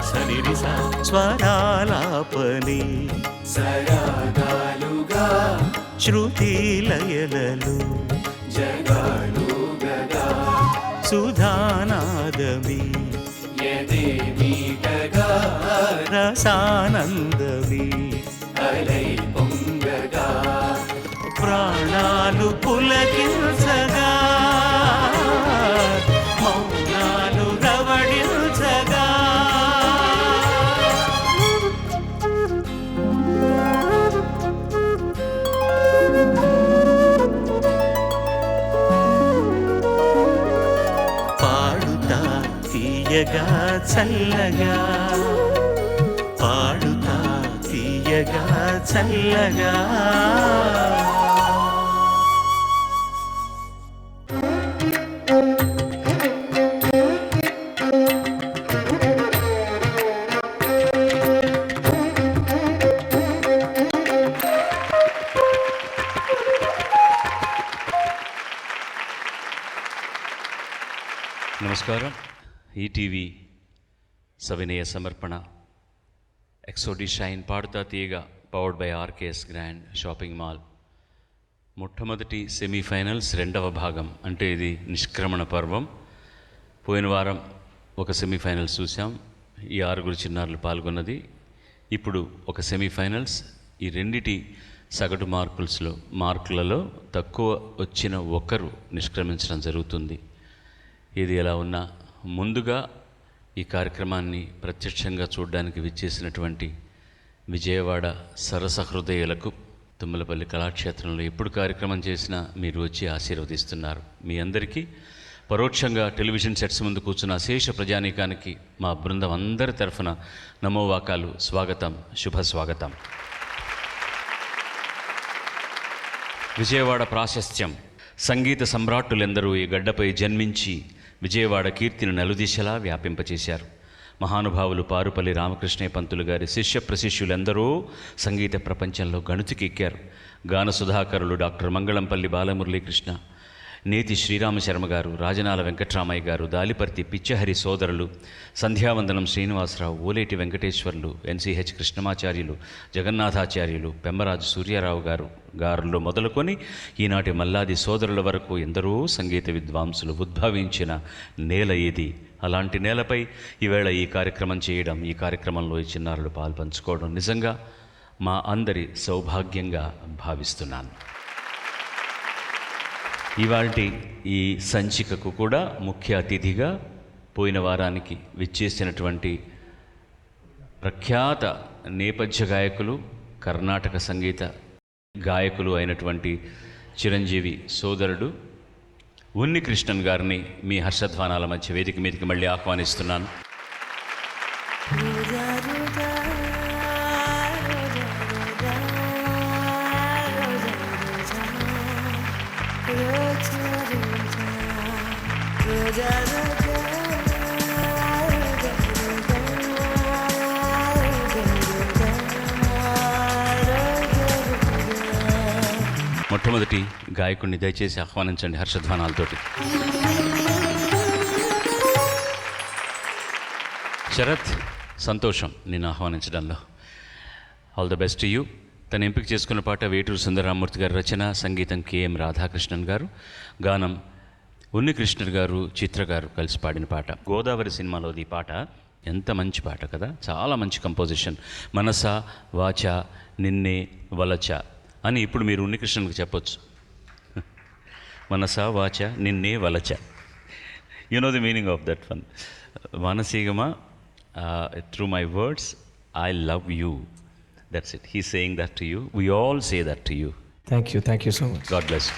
సరిరిస స్వరాలాపని సరాగాలుగా శృతి లయలలు జగాలుగగా సుధానాదమి ఎదే మీటగా రసానందమి అలై పొంగగా ప్రాణాలు పులకించగా మౌనాలు రవడించగా పాడుతా తీయగా చల్లగా పాడుతా తీయగా చల్లగా నమస్కారం. ఈటీవీ సవినయ సమర్పణ ఎక్సోడి షైన్ పాడుతా తీయగా powered by RKS grand shopping mall. మొట్టమొదటి సెమీఫైనల్స్ రెండవ భాగం, అంటే ఇది నిష్క్రమణ పర్వం. పోయిన వారం ఒక సెమీఫైనల్స్ చూసాం, ఈ 6 చిన్నారులు పాల్గొన్నది. ఇప్పుడు ఒక సెమీఫైనల్స్. ఈ రెండిటి సగటు మార్కులలో తక్కువ వచ్చిన ఒకరు నిష్క్రమించడం జరుగుతుంది. ఇది ఎలా ఉన్నా ముందుగా ఈ కార్యక్రమాన్ని ప్రత్యక్షంగా చూడడానికి విచ్చేసినటువంటి విజయవాడ సరస హృదయులకు, తుమ్మలపల్లి కళాక్షేత్రంలో ఎప్పుడు కార్యక్రమం చేసినా మీరు వచ్చి ఆశీర్వదిస్తున్నారు. మీ అందరికీ పరోక్షంగా టెలివిజన్ సెట్స్ ముందు కూర్చున్న అశేష ప్రజానీకానికి మా బృందం అందరి తరఫున నమోవాకాలు, స్వాగతం, శుభ స్వాగతం. విజయవాడ ప్రాశస్త్యం. సంగీత సమ్రాట్టులెందరూ ఈ గడ్డపై జన్మించి విజయవాడ కీర్తిని నలుదిశలా వ్యాపింపచేశారు. మహానుభావులు పారుపల్లి రామకృష్ణయ్య పంతులు గారి శిష్య ప్రశిష్యులెందరూ సంగీత ప్రపంచంలో గణుతికెక్కారు. గాన సుధాకరులు డాక్టర్ మంగళంపల్లి బాలమురళీకృష్ణ, నేతి శ్రీరామశర్మ గారు, రాజనాల వెంకట్రామయ్య గారు, దాలిపర్తి పిచ్చహరి సోదరులు, సంధ్యావందనం శ్రీనివాసరావు, ఓలేటి వెంకటేశ్వర్లు, ఎన్సిహెచ్ కృష్ణమాచార్యులు, జగన్నాథాచార్యులు, పెమ్మరాజు సూర్యారావు గారులో మొదలుకొని ఈనాటి మల్లాది సోదరుల వరకు ఎందరో సంగీత విద్వాంసులు ఉద్భవించిన నేల ఇది. అలాంటి నేలపై ఈవేళ ఈ కార్యక్రమం చేయడం, ఈ కార్యక్రమంలో ఈ చిన్నారులు పాల్పంచుకోవడం నిజంగా మా అందరి సౌభాగ్యంగా భావిస్తున్నాను. ఇవాల్టి ఈ సంచికకు కూడా ముఖ్య అతిథిగా పోయిన వారానికి విచ్చేసినటువంటి ప్రఖ్యాత నేపథ్య గాయకులు, కర్ణాటక సంగీత గాయకులు అయినటువంటి చిరంజీవి సోదరుడు ఉన్ని కృష్ణన్ గారిని మీ హర్షధ్వానాల మధ్య వేదిక మీదకి మళ్ళీ ఆహ్వానిస్తున్నాను. మొట్టమొదటి గాయకుడిని దయచేసి ఆహ్వానించండి హర్షధ్వానాలతోటి. శరత్, సంతోషం నేను ఆహ్వానించడంలో. All the best to you. తను ఎంపిక చేసుకున్న పాట వేటూరు సుందరరామూర్తి గారి రచన, సంగీతం కేఎం రాధాకృష్ణన్ గారు, గానం ఉన్నికృష్ణన్ గారు, చిత్ర గారు కలిసి పాడిన పాట. గోదావరి సినిమాలోది ఈ పాట. ఎంత మంచి పాట కదా, చాలా మంచి కంపోజిషన్. మనస వాచ నిన్నే వలచ అని ఇప్పుడు మీరు ఉన్నికృష్ణన్కి చెప్పొచ్చు. మనస వాచ నిన్నే వలచ. You know the meaning of that one. మానసీగమ, through my words, I love you. That's it. He's saying that to you. We all say that to you. Thank you so much. God bless you.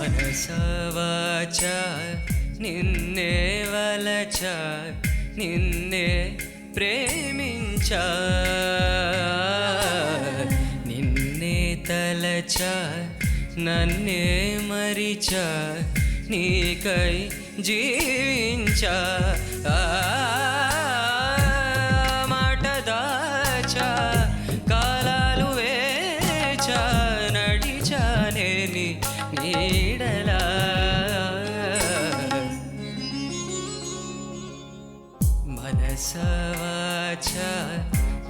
మనసవాచ నిన్నే వలచ నిన్నే ప్రేమించ నిన్నే తలచ నన్నే మరిచ నీకై జీవించా మాట దాచా కాలాలు వేచా నడిచానే నీ నీడలా మనసవాచ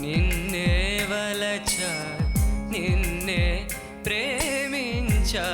నిన్నే వలచ నిన్నే ప్రేమించా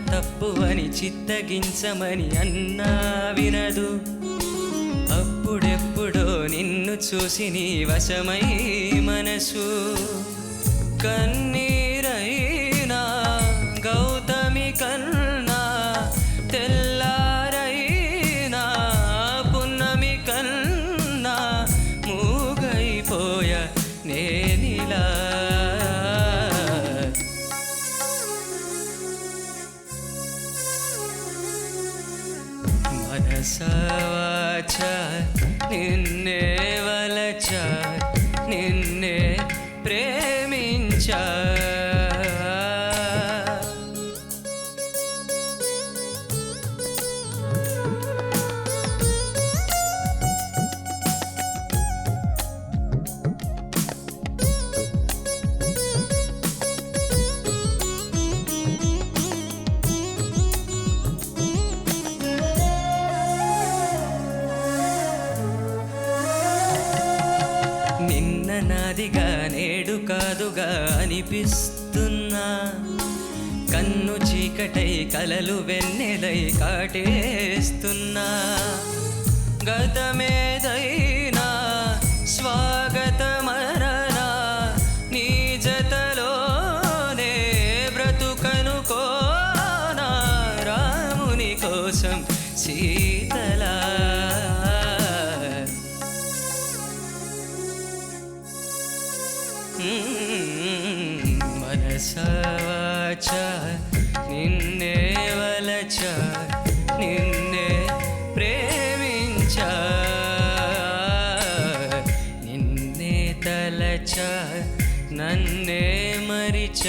తప్పువని చిత్తగించమని అన్నా వినదు అప్పుడెప్పుడో నిన్ను చూసి నీ వశమై మనసు కన్నీరైనా గౌతమి కన్నా తెల్లారైనా పున్నమి కన్నా మూగైపోయ నేనిలా మనసవాచ నిన్నే వలచ నిన్నే ప్రేమించా నిన్న నాదిగా నేడు కాదుగా అనిపిస్తున్నా కన్ను చీకటై కలలు వెన్నెలై కాటేస్తున్నా గతమేదైనా స్వాగతమననా నీ జతలోనే బ్రతుకనుకోనా రాముని కోసం సీతలా మనసవాచ నిన్నే వలచ నిన్నే ప్రేమించా నిన్నే తలచ నన్నే మరిచ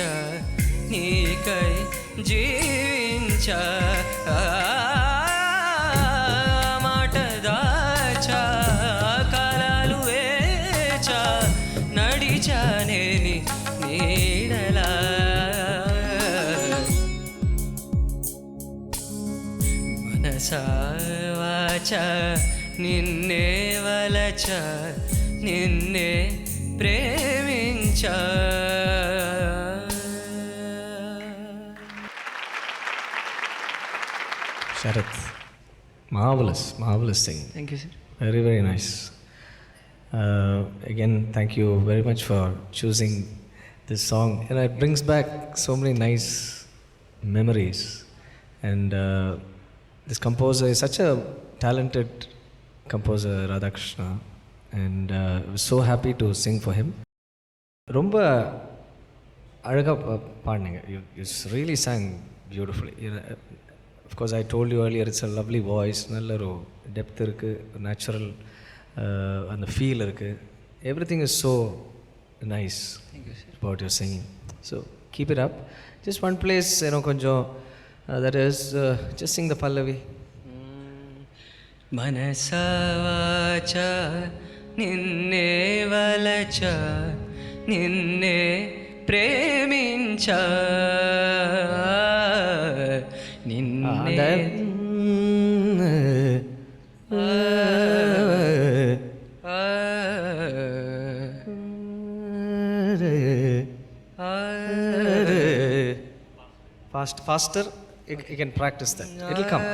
నీకై జీవించా మాట దాచా కాలాలు వేచా నడిచానే నీ నీడలా మనసవాచ నిన్నే వలచ నిన్నే ప్రేమించా Sharath, marvelous singing. Thank you sir. Very, very nice. Again, thank you very much for choosing this song. And it brings back so many nice memories. And this composer is such a talented composer, Radhakrishna. And I was so happy to sing for him. ரொம்ப அழகாக பாடினீங்க. You really sang beautifully. Of course, I told you earlier, it's a lovely voice. நல்ல ஒரு depth இருக்குது, natural அந்த feel இருக்குது. Everything is so nice about your singing. So keep it up. Just one place, கொஞ்சம் that is, just sing the Pallavi. మనసవాచ నిన్నే వలచ నిన్నే ప్రేమించా నిన్నే faster, you can practice that. It'll come.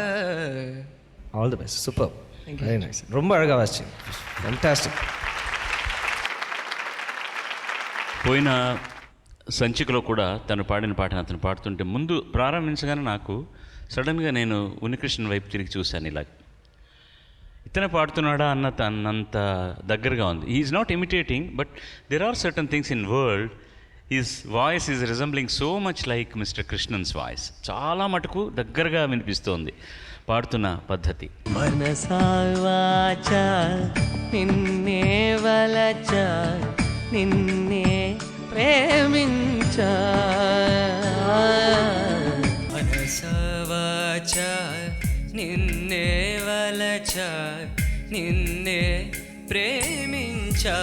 All the best. Superb. Very nice. ரொம்ப அழகா வாசிச்சீங்க. Fantastic. పోయిన సంచికలో కూడా తను పాడిన పాటను అతను పాడుతుంటే ముందు ప్రారంభించగానే నాకు సడన్గా నేను ఉన్నికృష్ణ వైపు తిరిగి చూశాను. ఇలా ఇతనే పాడుతున్నాడా అన్నంత దగ్గరగా ఉంది. He is not imitating, but there are certain things in world. His voice is resembling so much like mister Krishnan's voice. చాలా మటుకు దగ్గరగా వినిపిస్తోంది పాడుతున్న పద్ధతి. మనసా వాచా నిన్నే వలచా నిన్నే ప్రేమించా, మనసా వాచా నిన్నే వలచా నిన్నే ప్రేమించా.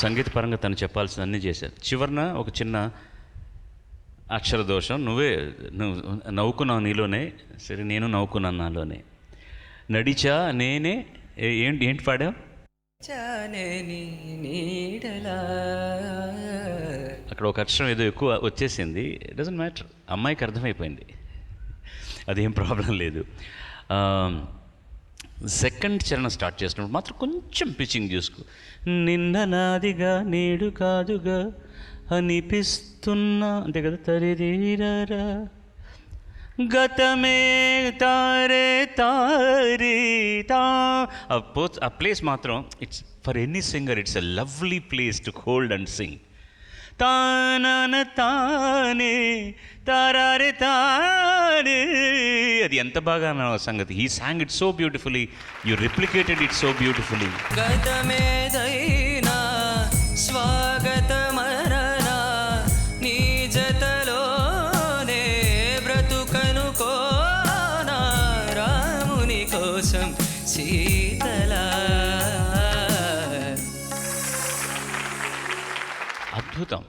సంగీత పరంగా తను చెప్పాల్సిన అన్నీ చేశారు. చివరన ఒక చిన్న అక్షర దోషం, నువ్వు నవ్వుకున్నావు నీలోనే, సరే నేను నవ్వుకున్నాను నాలోనే. నడిచా నేనే ఏంటి పాడావు? నీడలా. అక్కడ ఒక అక్షరం ఏదో ఎక్కువ వచ్చేసింది. ఇట్ డజంట్ మ్యాటర్, అమ్మాయికి అర్థమైపోయింది, అదేం ప్రాబ్లం లేదు. సెకండ్ చరణం స్టార్ట్ చేసినప్పుడు మాత్రం కొంచెం పిచ్చింగ్ చూసుకో. నిన్న నాదిగా నేడు కాదుగా అనిపిస్తున్నా, అంతే కదా. తరిరీరా గతమే తారే తారీ తా. ఆ ప్లేస్ మాత్రం it's for any singer it's a lovely place to hold and sing. తానన తానే తారారే తానే, అది ఎంత బాగా సంగతి. He sang it so beautifully, you replicated it so beautifully. గతమేదైనా స్వాగతమననా నీ జతలోనే బ్రతుకనుకోనా రాముని కోసం సీతలా. అద్భుతం,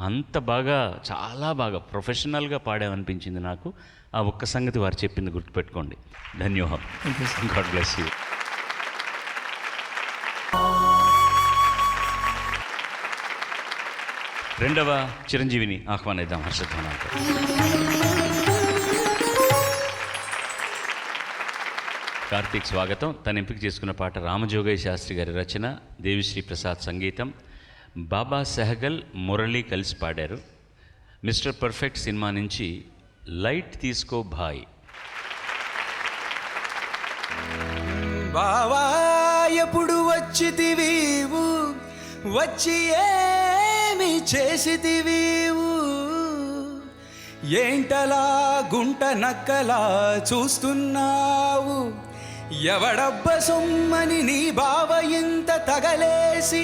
అంత బాగా, చాలా బాగా ప్రొఫెషనల్గా పాడామనిపించింది నాకు. ఆ ఒక్క సంగతి వారు చెప్పింది గుర్తుపెట్టుకోండి. ధన్యవాదం. God bless you. రెండవ చిరంజీవిని ఆహ్వానిద్దాం హర్షధ్వానాలతో. కార్తీక్ స్వాగతం. తను ఎంపిక చేసుకున్న పాట రామజోగయ్య శాస్త్రి గారి రచన, దేవిశ్రీ ప్రసాద్ సంగీతం, బాబా సెహగల్, మురళి కలిసి పాడారు. మిస్టర్ పర్ఫెక్ట్ సినిమా నుంచి లైట్ తీసుకో భాయ్. బావా ఎప్పుడు వచ్చితివీవు, వచ్చి ఏమి చేసితివీవు, ఏంటలా గుంట నక్కలా చూస్తున్నావు, ఎవడబ్బ సొమ్మని నీ బావ ఇంత తగలేసి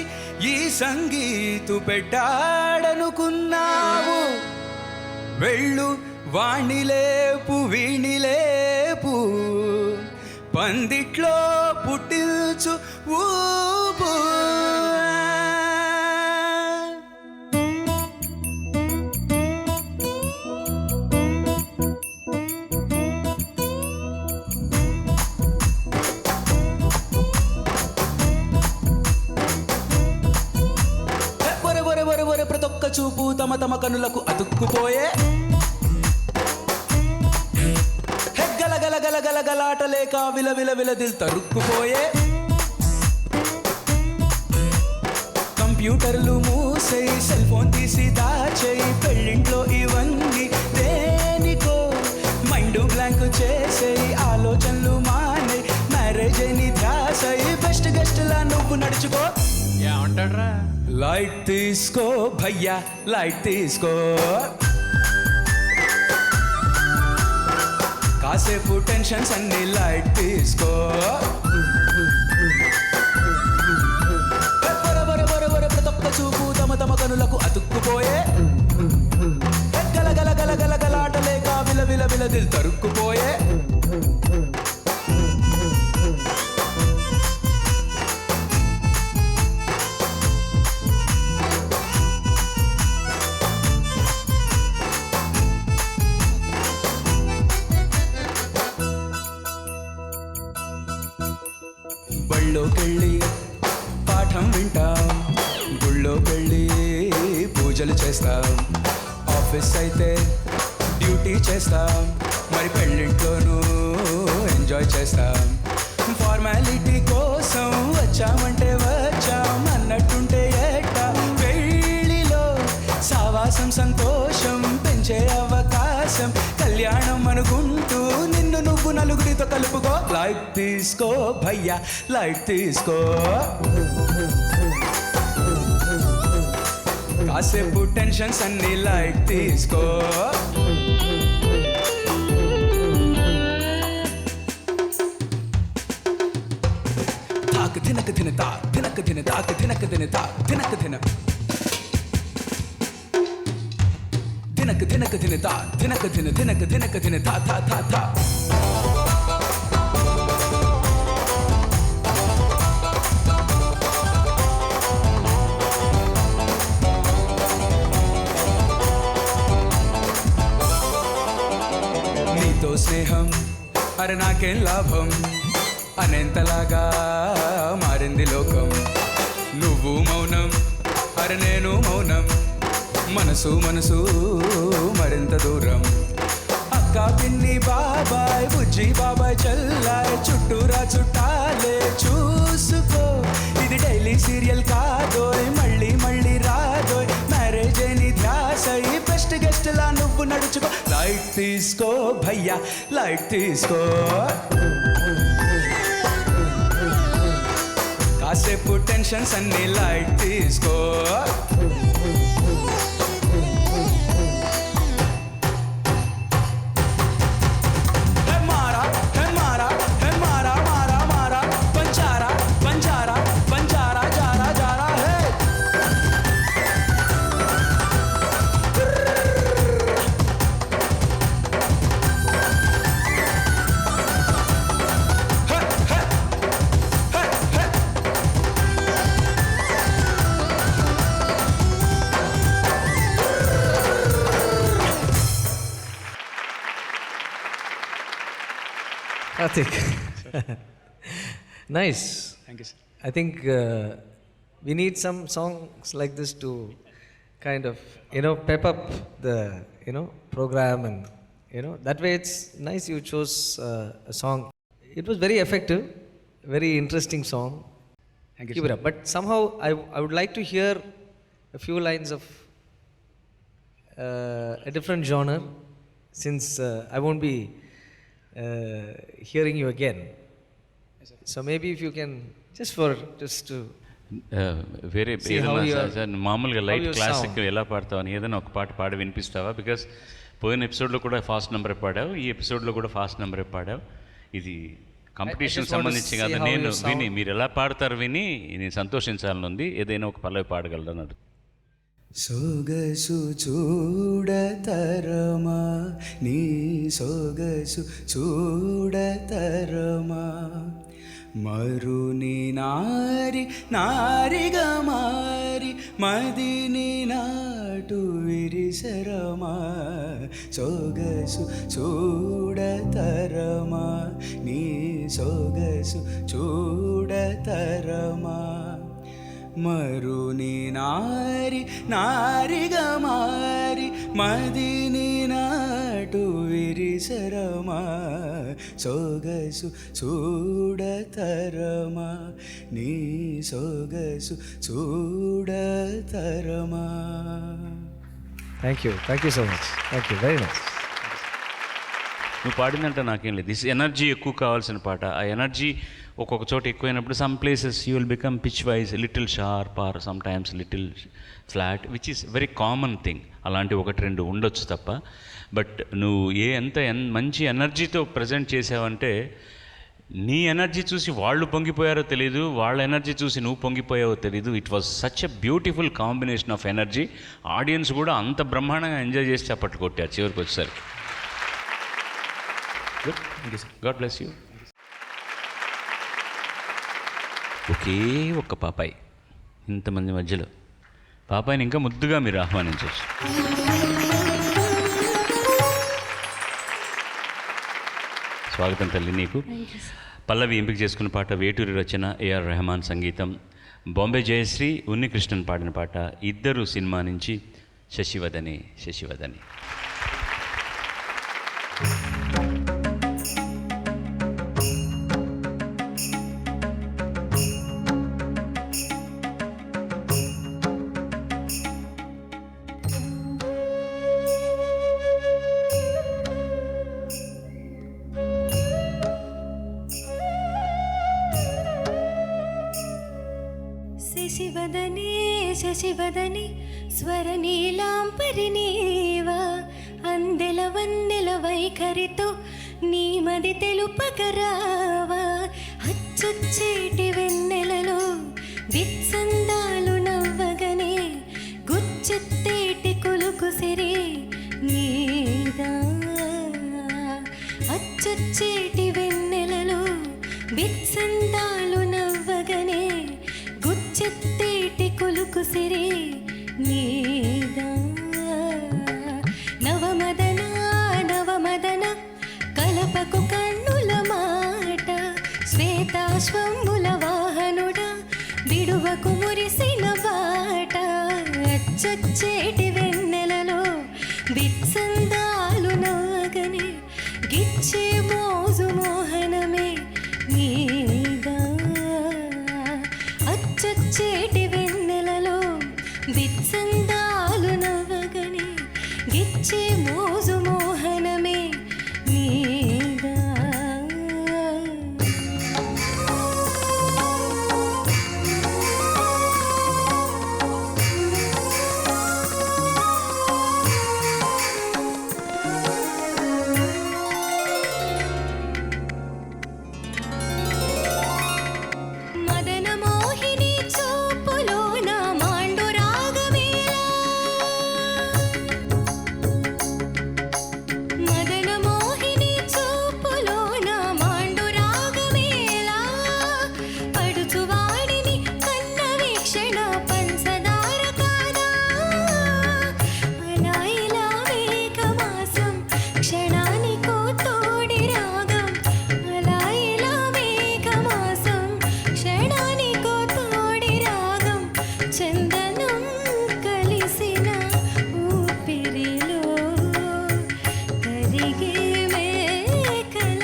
ఈ సంగీతు పెట్టాడనుకున్నావు. వెళ్ళు వాణ్ణి లేపు వీణి లేపు, పందిట్లో పుట్టిల్చు ఊపు. ప్రతొక్క చూపు తమ తమ కనులకు అతుక్కుపోయే, గల గల గల గల గలాట లేక విల విల విల దిల్ తరుక్కుపోయే. కంప్యూటర్లు మూసేయి, సెల్ ఫోన్ తీసి దాచేయి, పెళ్ళింట్లో ఇవన్నీ దేనికో మైండ్ బ్లాంక్ చేసేయి, ఆలోచనలు మానే మ్యారేజ్ అని ధ్యాసయి, బెస్ట్ గెస్ట్ లా నువ్వు నడుచుకో. ఏమంటాడ్రా? లైట్ తీసుకో భయ్యా లైట్ తీసుకో, కాసేపు టెన్షన్స్ అన్ని లైట్ తీసుకో. ప్రతి ఒక్క చూపు తమ తమ కనులకు అతుక్కుపోయే, గల గల గల గల గలాట లేక విల విల విల దిల్ తరుక్కుపోయే. బళ్ళోకెళ్ళి పాఠం వింటాం, గుళ్ళోకెళ్ళి పూజలు చేస్తాం, ఆఫీస్ అయితే డ్యూటీ చేస్తాం, మరి పెళ్ళింట్లోనూ ఎంజాయ్ చేస్తాం. ఫార్మాలిటీ కోసం వచ్చామంటే వచ్చాం అన్నట్టుంటే ఎట్టా, పెళ్ళిలో సావాసం సంతోషం పెంచే అవకాశం, కళ్యాణం అనుకుంటూ లైట్ తీసుకో భయ్యా లైట్ తీసుకో కాసేపు టెన్షన్స్ అన్ని లైట్ తీసుకో తాకు తినక తిన తా తినక తిన తాకు తినక తిన తా తినక తిన తినక తినక తిన తా తినక తిన తినక తినక తిన తా తా తా తా నీతో స్నేహం అరే నాకేం లాభం అనేంతలాగా మారింది లోకం నువ్వు మౌనం అరే నేను మౌనం మనసు మనసు మరింత దూరం అక్క పిన్ని బాబాయ్ బుజ్జి బాబాయ్ చల్లాయ్ చుట్టూరా చుట్టాలే చూసుకో ఇది డైలీ సీరియల్ కాదోయ్ మళ్ళీ మళ్ళీ రాదోయ్ మ్యారేజ్ అని ధ్యాస ఈ బెస్ట్ గెస్ట్ లా నువ్వు నడుచుకో లైట్ తీసుకో భయ్యా లైట్ తీసుకో కాసేపు టెన్షన్స్ అన్ని లైట్ తీసుకో Karthik. Nice. Thank you, sir. I think we need some songs like this to kind of, pep up the, program and, that way it's nice you chose a song. It was very effective, very interesting song. Thank you, Keep it up. But somehow I would like to hear a few lines of a different genre since I won't be hearing you again. So maybe if you can just to వేరే See how you are- ఏదైనా మామూలుగా light you classic sound. ఎలా పాడతావు అని ఏదైనా ఒక పాట పాడి వినిపిస్తావా? Because పోయిన ఎపిసోడ్లో కూడా ఫాస్ట్ నెంబర్ పాడావు, ఈ ఎపిసోడ్లో కూడా ఫాస్ట్ నెంబర్ పాడావు. ఇది కాంపిటీషన్ just want to సంబంధించి see కాదు, how నేను you sound. విని మీరు ఎలా పాడతారు విని నేను సంతోషించాలని ఉంది. ఏదైనా ఒక పల్లవి పాడగలరు అన్నాడు. సొగసు చూడతరమా నీ సొగసు చూడతరమా మరుని నారి నారిగా మారి మదిని నాటు విరిసరమా సొగసు చూడతరమా నీ సొగసు చూడతరమా మరుని నారి నారిగా మారి మదిని నాటు విరిసరమా సొగసు చూడతరమా నీ సొగసు చూడతరమా. Thank you so much. Thank you, very nice. నువ్వు పాడిందంటే నాకేం లేదు, దిస్ ఎనర్జీ ఎక్కువ కావాల్సిన పాట. ఆ ఎనర్జీ ఒక్కొక్క చోట ఎక్కువైనప్పుడు some places you will become pitch wise little sharp are some times little flat, which is very common thing. అలాంటి ఒకటి రెండు ఉండొచ్చు తప్ప. బట్ నువ్వు ఎంత మంచి ఎనర్జీతో ప్రజెంట్ చేసావంటే నీ ఎనర్జీ చూసి వాళ్ళు పొంగిపోయారో తెలీదు, వాళ్ళ ఎనర్జీ చూసి నువ్వు పొంగిపోయావో తెలీదు. It was such a beautiful combination of energy. Audience కూడా అంత బ్రహ్మాండంగా ఎంజాయ్ చేసి చప్పట్లు కొట్టారు చివరికి వచ్చేసరికి. Good, God bless you. ఒకే ఒక్క పాపాయి, ఇంతమంది మధ్యలో పాపాయిని ఇంకా ముద్దుగా మీరు ఆహ్వానించవచ్చు. స్వాగతం తల్లి నీకు. పల్లవి ఎంపిక చేసుకున్న పాట వేటూరి రచన, ఏఆర్ రెహమాన్ సంగీతం, బాంబే జయశ్రీ, ఉన్నికృష్ణన్ పాడిన పాట ఇద్దరు సినిమా నుంచి శశివదని శశివదని. శశివదనే శశివదనే స్వరనీలాంపరినీవా అందెల వన్నెల వైఖరితో నీ మది తెలుపగరావా అచ్చొచ్చేటి వెన్నెలలో విత్సందాలు నవ్వగనే గుచ్చెత్తేటి కొలుకు సిరి నీదా అచ్చొచ్చేటి వెన్నెలలో విత్సందాలు నవ్వగనే గుచ్చెత్తేటి కొలుకు సిరి నీదా నవమదన నవమదన కలపకు కన్నుల మాట శ్వేతాశ్వముల వాహనుడా విడువకు మురిసిన బాట అచ్చొచ్చేటి వెన్నెలలో విత్సందాలు నవ్వగనే గిచ్చే మోజు మోహనమే నీదా అచ్చొచ్చేటి వెన్నెలలో విత్సందాలు నవ్వగనే గిచ్చే మోజు మోహనమే నీదా మదన మోహిని చూపులోన మాండు రాగమేలా మదన మోహిని చూపులోన మాండు రాగమేలా పడుచువాడిని కన్న వీక్షణ పంచదార కాదా అలా ఇలా మేఘమాసం క్షణానికో తోడి రాగం అలా ఇలా మేఘమాసం క్షణానికో తోడి రాగం చందనం కలిసిన ఊపిరిలో కరిగే మేకల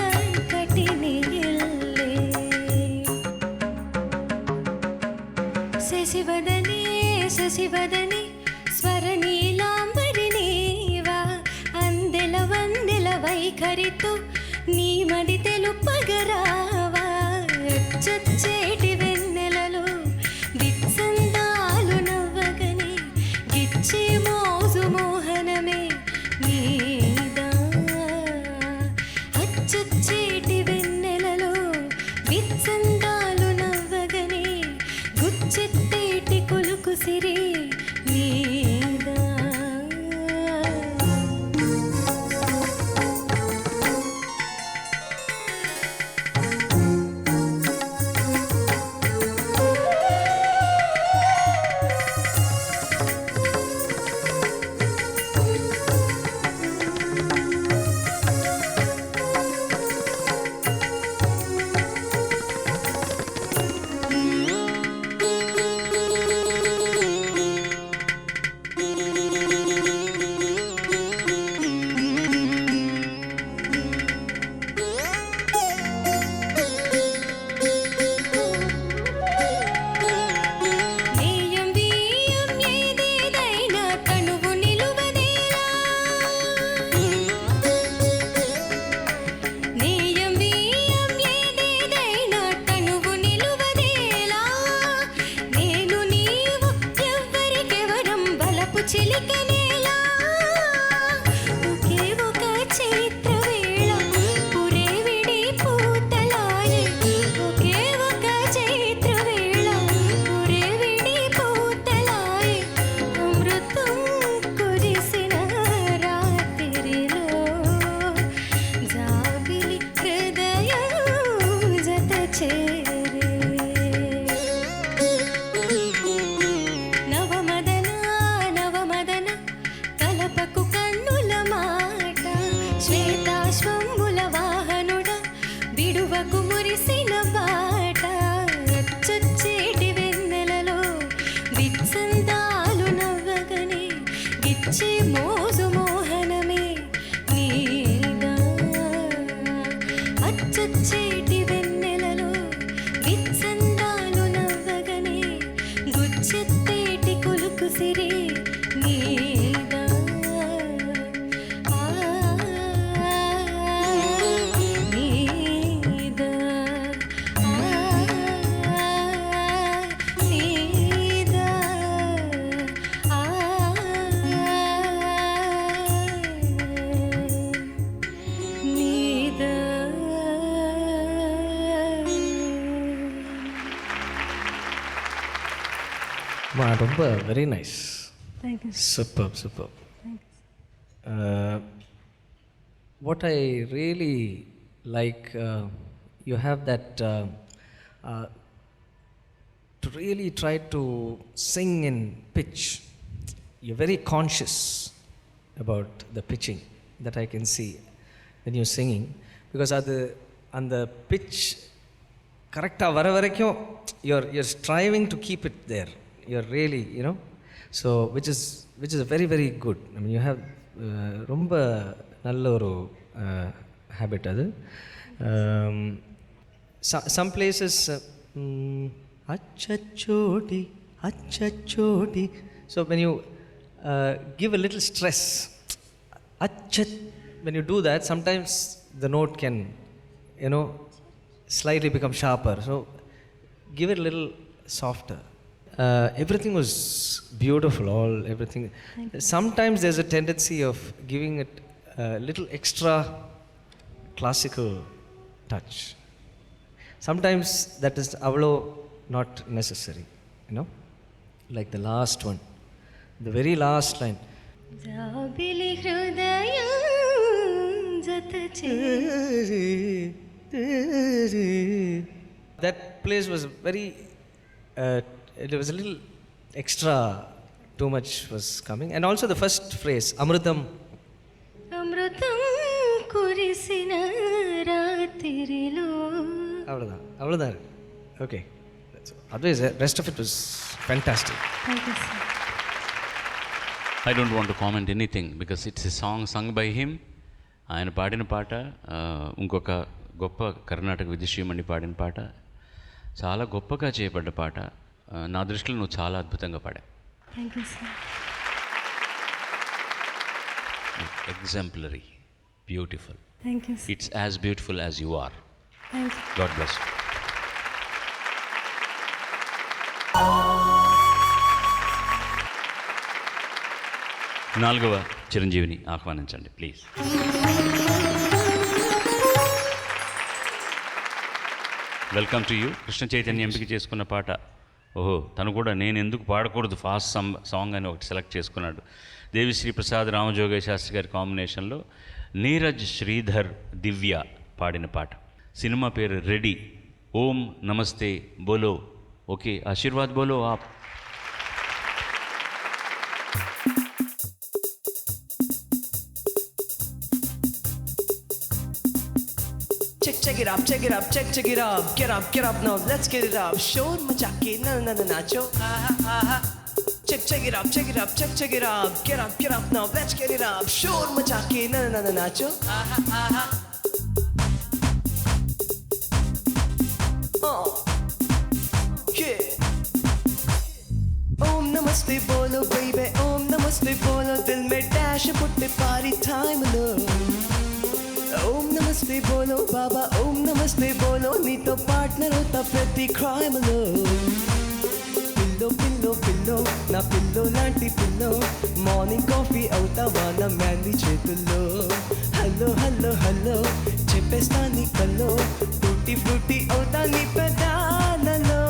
కటినిగిల్లే శశివదనే శశివదనే స్వరనీలాంబరినీవా అందెల వందెల వైఖరితో నీ మది తెలుపగరావా అచ్చొచ్చేటి వెన్నెలలో విత్సందాలు నవ్వగనే గిచ్చే మోజు మోహనమే నీదా అచ్చొచ్చేటి వెన్నెలలో విత్సందాలు నవ్వగనే గుచ్చెత్తేటి కొలుకు సిరి నీదా నేయం వీయం ఏదేదైనా తనువు నిలువదేలా నేయం వీయం ఏదేదైనా తనువు నిలువదేలా నేను నీవు ఎవ్వరికెవరం బలపు చిలికనేలా ఒకే ఒక చైత్ర వేళ పురే విడి పూతలాయే ఒకే ఒక చైత్ర వేళ పురే విడి పూతలాయే అమృతం కురిసిన రాత్రిలో జాబిలి హృదయం జత చేరే నవమదన నవమదన కలపకు కన్నుల మాట శ్వేతాశ్వముల వాహనుడా విడువకు మురిసిన బాట అచ్చొచ్చేటి వెన్నెలలో విత్సందాలు నవ్వగనే గిచ్చే మోజు మోహనమే నీదా అచ్చొచ్చేటి వెన్నెలలో విత్సందాలు నవ్వగనే గుచ్చెత్తేటి కొలుకు సిరి నీదా నీదా నీదా ரொம்ப very nice. Thank you. Superb. What I really like, you have that to really try to sing in pitch. You're very conscious about the pitching, that I can see when you're singing, because அந்த pitch கரெக்டாக வர வரைக்கும் you're striving to keep it there. You're really, so which is very very good. I mean, you have ரொம்ப நல்ல ஒரு habit அது. Some places achachoti. So when you give a little stress, when you do that, sometimes the note can slightly become sharper. So give it a little softer. Everything was beautiful, everything. Sometimes there's a tendency of giving it a little extra classical touch. Sometimes that is not necessary, like the last one, the very last line. జాబిలి హృదయం జత That place was very it was a little extra, too much was coming. And also the first phrase, amrutam అమృతం కురిసిన రాత్రిలో. avladhan. Okay, otherwise the rest of it was fantastic. Thank you, sir. I don't want to comment anything because it's a song sung by him. ఆయన పాడిన పాట ఇంకొక గొప్ప కర్ణాటక విదుషీమణి పాడిన పాట, చాలా గొప్పగా చేయబడ్డ పాట. నా దృష్టిలో నువ్వు చాలా అద్భుతంగా పాడావు. Thank you, sir. Exemplary, beautiful. Thank you, sir. It's as beautiful as you are. Thank you. God bless you. నాలుగవ చిరంజీవిని ఆహ్వానించండి please. Welcome to you. Krishna Chaitanya ఎంపిక చేసుకున్న పాట, ఓహో తను కూడా నేను ఎందుకు పాడకూడదు ఫాస్ట్ సాంగ్ అని ఒకటి సెలెక్ట్ చేసుకున్నాడు. దేవిశ్రీ ప్రసాద్ రామజోగయ్య శాస్త్రి గారి కాంబినేషన్లో నీరజ్ శ్రీధర్ దివ్య పాడిన పాట. సినిమా పేరు రెడీ. ఓం నమస్తే బోలో. ఓకే, ఆశీర్వాద్ బోలో ఆప్. Check it up, check it up, check it up. Get up now, let's get it up. Shore machake, na nacho. Check it up, check it up, check it up. Get up now, let's get it up. Shore machake, na nacho. Yeah. Om namaste bolo baby, om namaste bolo. Dil mein dash putte party time alone. ఓం నమస్తే బోలో బాబా, ఓం నమస్తే బోలో. నీతో partner అవుతా ప్రతి క్రైమ్లో. Pillow pillow pillow, నా pillow లాంటి pillow. Morning coffee అవుతావా నా మ్యాండీ చేతుల్లో. హలో హలో హలో చెప్పేస్తా నీ కల్లో. టూటీ ఫ్రూటీ అవుతా నీ పెదాలలో.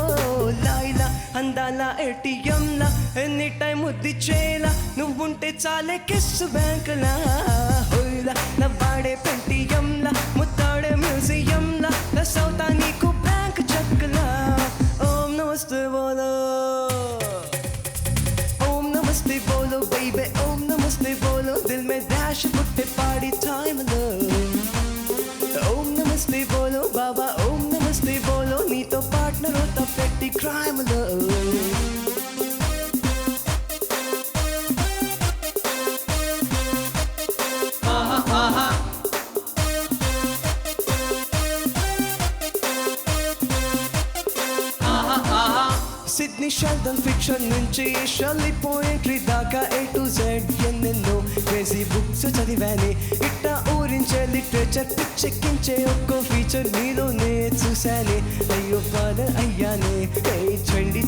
లాయిలా అందాల ఏటీఎంలా, ఎనీ టైం ముద్ది చేలా. నువ్వుంటే చాలే కిస్ బ్యాంకులా. హోయిలా నా వాడే పెంటియంలా, ముత్తాడే మ్యూజియంలా. ప్లస్ అవుతా నీకు బ్యాంక్ చెక్లా. ఓం నమస్తే బోలో, ఓం నమస్తే బోలో బేబీ, ఓం నమస్తే బోలో. దిల్ మే డాష్ పుట్టే పాడి టైంలో. ఓం నమస్తే బోలో బాబా, ఓం నమస్తే బోలో. నీతో పార్ట్నర్ అవుతా పెట్టి క్రైమ్లో. సిడ్నీ షెల్డన్ ఫిక్షన్ నుంచి షర్లీ పోయిట్రీ దాకా A to Z ఎన్నెన్నో క్రేజీ బుక్స్ చదివానే. ఇట్టా ఊరించే లిటరేచర్ పిచ్చెక్కించే ఒక్కో ఫీచర్ నీలోనే చూశానే. అయ్యో ఫాదర్ అయ్యానే. ట్రెండీ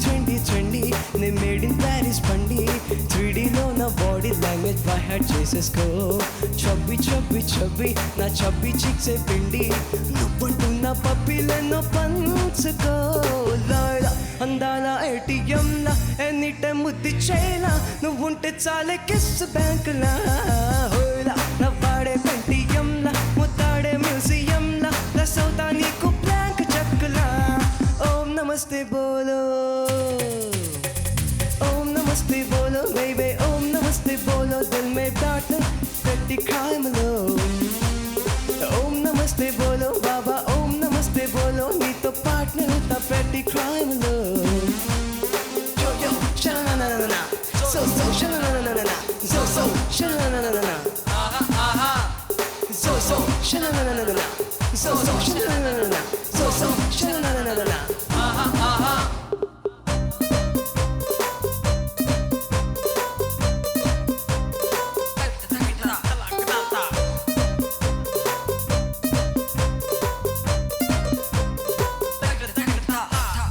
నే మేడ్ ఇన్ ప్యారిస్ బండి. 3Dలో నా బాడీ లాంగ్వేజ్ బై హ్యాడ్ చేసేసుకో. చబ్బి నా చబ్బి చిక్సే పిండి. నువ్వంటూ నా పప్పిలెన్నో పంచుకో. లాయలా అందాల ఏటీఎంలా ఎనీ టైం ముద్ది చేయలా నువ్వుంటే చాలే కిస్ బ్యాంకులా హోలా నవ్వాడే పెంటియంలా ముద్దాడే మ్యూజియంలా ప్లస్ అవుతా నీకు బ్లాంక్ చెక్కులా ఓం నమస్తే బోలో ఓం నమస్తే బోలో బేబే ఓం నమస్తే బోలో దిల్ మే డాట్ ప్రతి ఖాయములో ఓం నమస్తే బోలో బాబా ఓం నమస్తే బోలో నీతో పార్ట్నర్ అవుతా ప్రతి క్రైమ్లో యో యో షననననన సో సో షననననన సో సో షననననన ఆహా ఆహా సో సో షననననన సో సో షననననన సో సో షననననన ఆహా ఆహా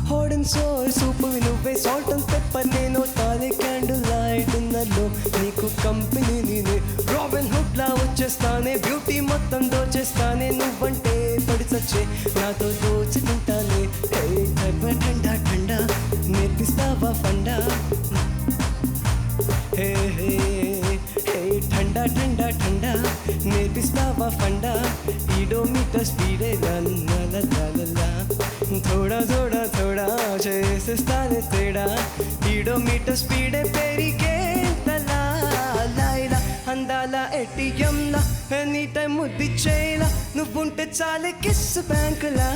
హాట్ అండ్ సోర్ సూప్ నువ్వే సాల్ట్ అండ్ పెప్పర్ నేను తాలే క్యాండిల్ లైట్ ఉన్నలో నీకు కంపెనీ నేనే రాబిన్ హుడ్ లా వచ్చేస్తానే బ్యూటీ మొత్తం దోచేస్తానే నువ్వంటే పడి చచ్చే నాతో దోచుకుంటానే హే ఠండా ఠండా నేర్పిస్తావా ఫండా హే హే హే ఠండా ఠండా ఠండా నేర్పిస్తావా ఫండా ఈడోమీటర్ స్పీడే లా थोड़ा थोड़ा थोड़ा చేసేస్తానే తేడా ఈడోమీటర్ స్పీడే పెరిగే లైలా అందాల ఏటీఎంలా ఎనీ టైం ముద్ది చేయలా నువ్వుంటే చాలే కిస్ బ్యాంకులా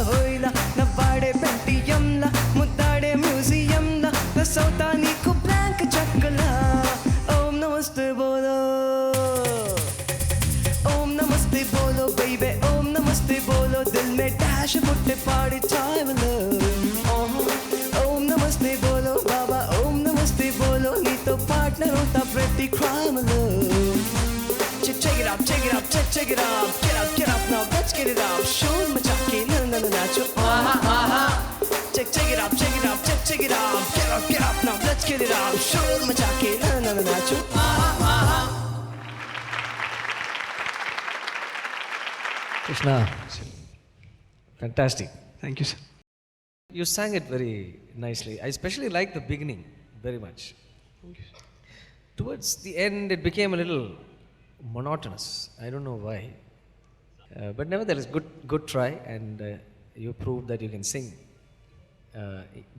హోయిలా నవ్వాడే పెంటియంలా ముద్దాడే మ్యూజియంలా ప్లస్ అవుతా నీకు బ్లాంక్ చెక్కులా ఓం నమస్తే బోలో ఓం నమస్తే బోలో బేబే ఓం నమస్తే బోలో దిల్ మే డాష్ పుట్టే పాడి టైంలో ఓం నమస్తే బోలో బాబా ఓం నమస్తే బోలో నీతో పార్ట్నర్ అవుతా ప్రతి క్రైమ్లో check it up check it up check it up get up now let's get it up show मचा के नाचो आहा आहा check it up check it up check it up get up now let's get it up show मचा के नाचो आहा आहा Krishna, fantastic. Thank you, sir. You sang it very nicely. I especially liked the beginning very much. Towards the end, it became a little monotonous. I don't know why. But nevertheless, good try, and you proved that you can sing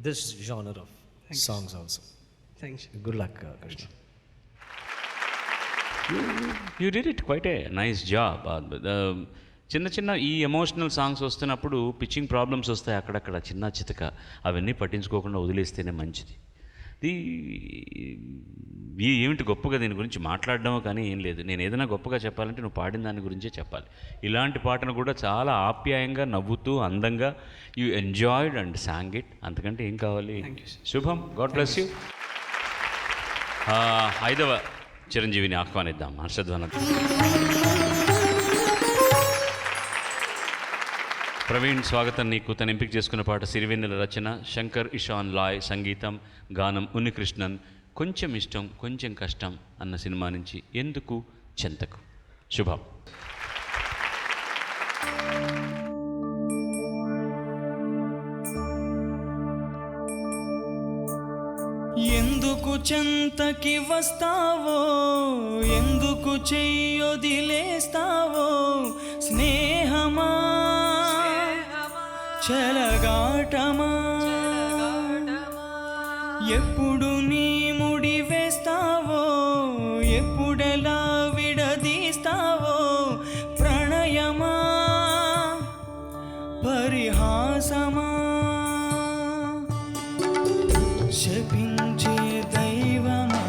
this genre of songs also. Thanks. Good luck, Krishna. You did it quite a nice job. చిన్న చిన్న ఈ emotional songs వస్తున్నప్పుడు pitching problems వస్తాయి అక్కడక్కడ చిన్న చితక, అవన్నీ పట్టించుకోకుండా వదిలేస్తేనే మంచిది. ఏమిటి గొప్పగా దీని గురించి మాట్లాడడమో కానీ ఏం లేదు. నేను ఏదైనా గొప్పగా చెప్పాలంటే నువ్వు పాడిన దాని గురించే చెప్పాలి. ఇలాంటి పాటను కూడా చాలా ఆప్యాయంగా నవ్వుతూ అందంగా you enjoyed and song it. అంతకంటే ఏం కావాలి. శుభం, గాడ్ బ్లెస్ యూ. 5వ చిరంజీవిని ఆహ్వానిద్దాం హర్షధ్వనం. ప్రవీణ్, స్వాగతం నీకు. తను ఎంపిక చేసుకున్న పాట సిరివెన్నెల రచన, శంకర్ ఇషాన్ లాయ్ సంగీతం, గానం ఉన్నికృష్ణన్. కొంచెం ఇష్టం కొంచెం కష్టం అన్న సినిమా నుంచి ఎందుకు చెంతకు. శుభం. ఎందుకు చెంతకి వస్తావో, ఎందుకు చెయ్యొదిలేస్తావో, స్నేహమా చెలగాటమా, ఎప్పుడు నీ ముడి వేస్తావో, ఎప్పుడెలా విడదీస్తావో, ప్రణయమా పరిహాసమా, శపించే దైవమా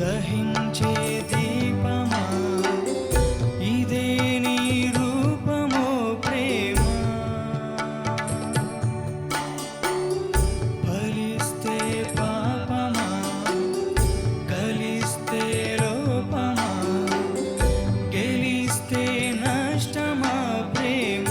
దహించే దీపమా, ఇదే నీ రూపమో ప్రేమ, ఫలిస్తే పాపమా కలిస్తే లోపమా, గెలిస్తే నష్టమా ప్రేమ.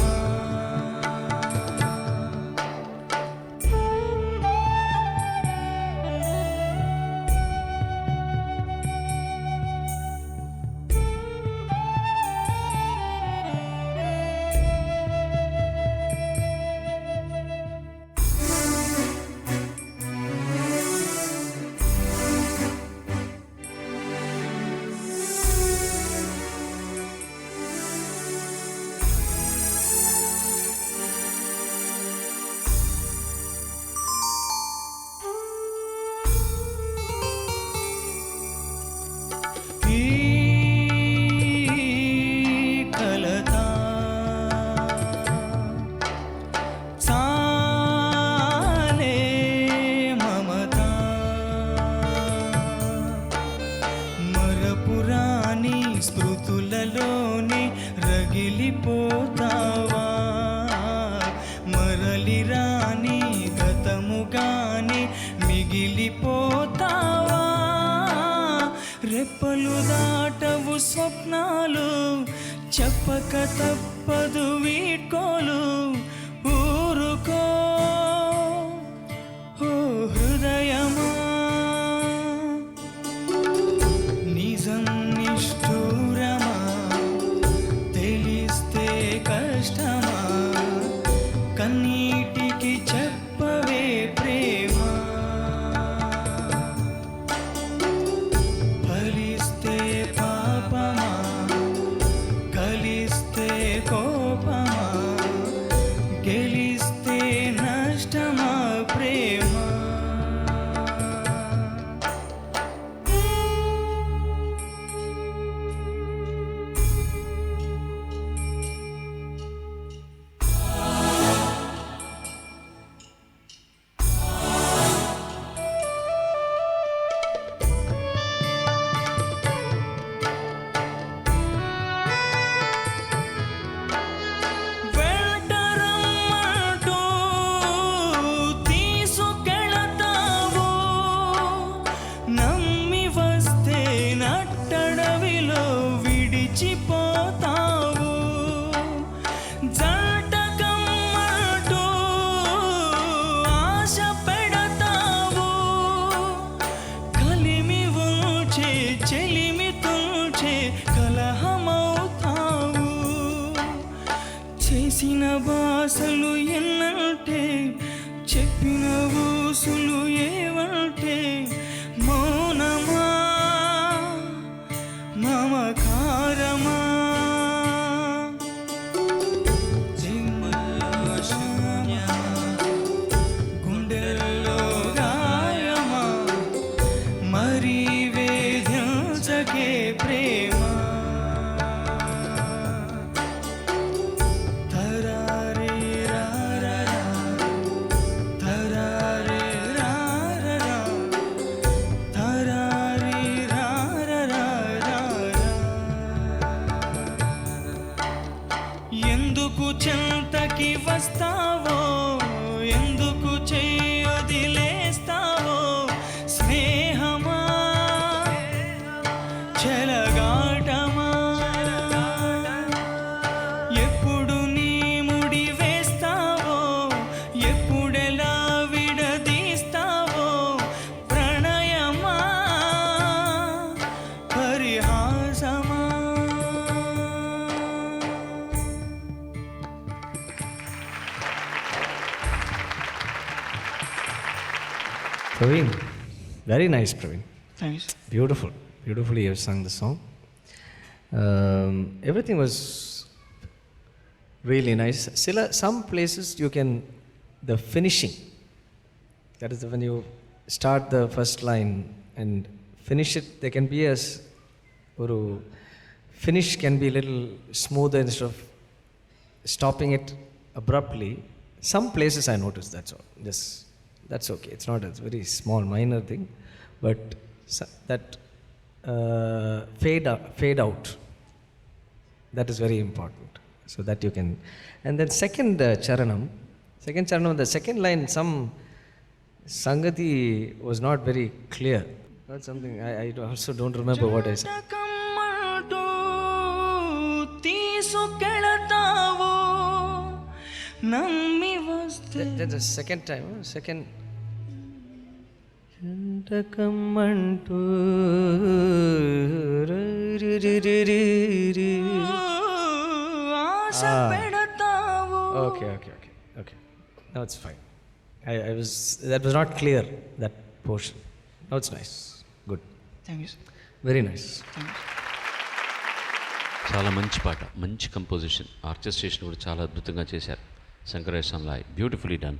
దాటవు స్వప్నాలు చెప్పక తప్పదు వీడ్కోలు ఊరుకో ఓ హృదయమా నిజం నిష్ఠూరమా తెలిస్తే కష్టమా కన్నీటికి చెప్పవే ప్రేమ ఫలిస్తే పాపమా కలిస్తే కోపమా గెలిస్తే నష్టమా ప్రేమ వెంటరమ్మంటూ తీసుకెళతావు నమ్మి వస్తే నట్టడవిలో విడిచిపోతావు జంటకమ్మంటూ ఆశ పెడతావు కలిమి ఉంచే చెలిమి తుంచే కలహమవుతావు చేసిన బాసలు ఎన్నంటే చెప్పిన ఊసులు ఏవంటే మౌనమా మమకారమా జిమ్మల్లో శూన్యమా గుండెల్లో గాయమా మరీ వేధించకే ప్రేమ తరారే రారరా తరారే రారరా తరారే రారరా ఎందుకు చెంతకి వస్తావో ఎందుకు చేయొదిలేస్తావో స్నేహమా చెలగాటమా ఎప్పుడు నీ ముడి వేస్తావో ఎప్పుడెలా విడదీస్తావో ప్రణయమా పరిహాసమా Praveen, very nice, Praveen. Thanks Beautiful. Beautifully you sung the song. Everything was really nice. Some places you can, the finishing, that is when you start the first line and finish it, there can be finish can be a little smoother instead of stopping it abruptly. Some places I noticed, that's all. That's okay. It's not a very small, minor thing, but that fade out. That is very important. So that you can. And then second charanam, the second line, some sangati was not very clear. That's something I also don't remember what I said. జంటకమ్మంటూ తీసుకెళతావు నమ్మి వస్తే That's the second time. Second. జంటకమ్మంటూ ఆశ పెడతావు Okay. Now it's fine. That was not clear, that portion. Now it's nice. Good. Thank you sir Very nice. చాలా మంచి పాట, మంచి composition, orchestration కూడా చాలా అద్భుతంగా చేశారు. శంకరేశ్వరం లాయ్ బ్యూటిఫుల్లీ డన్,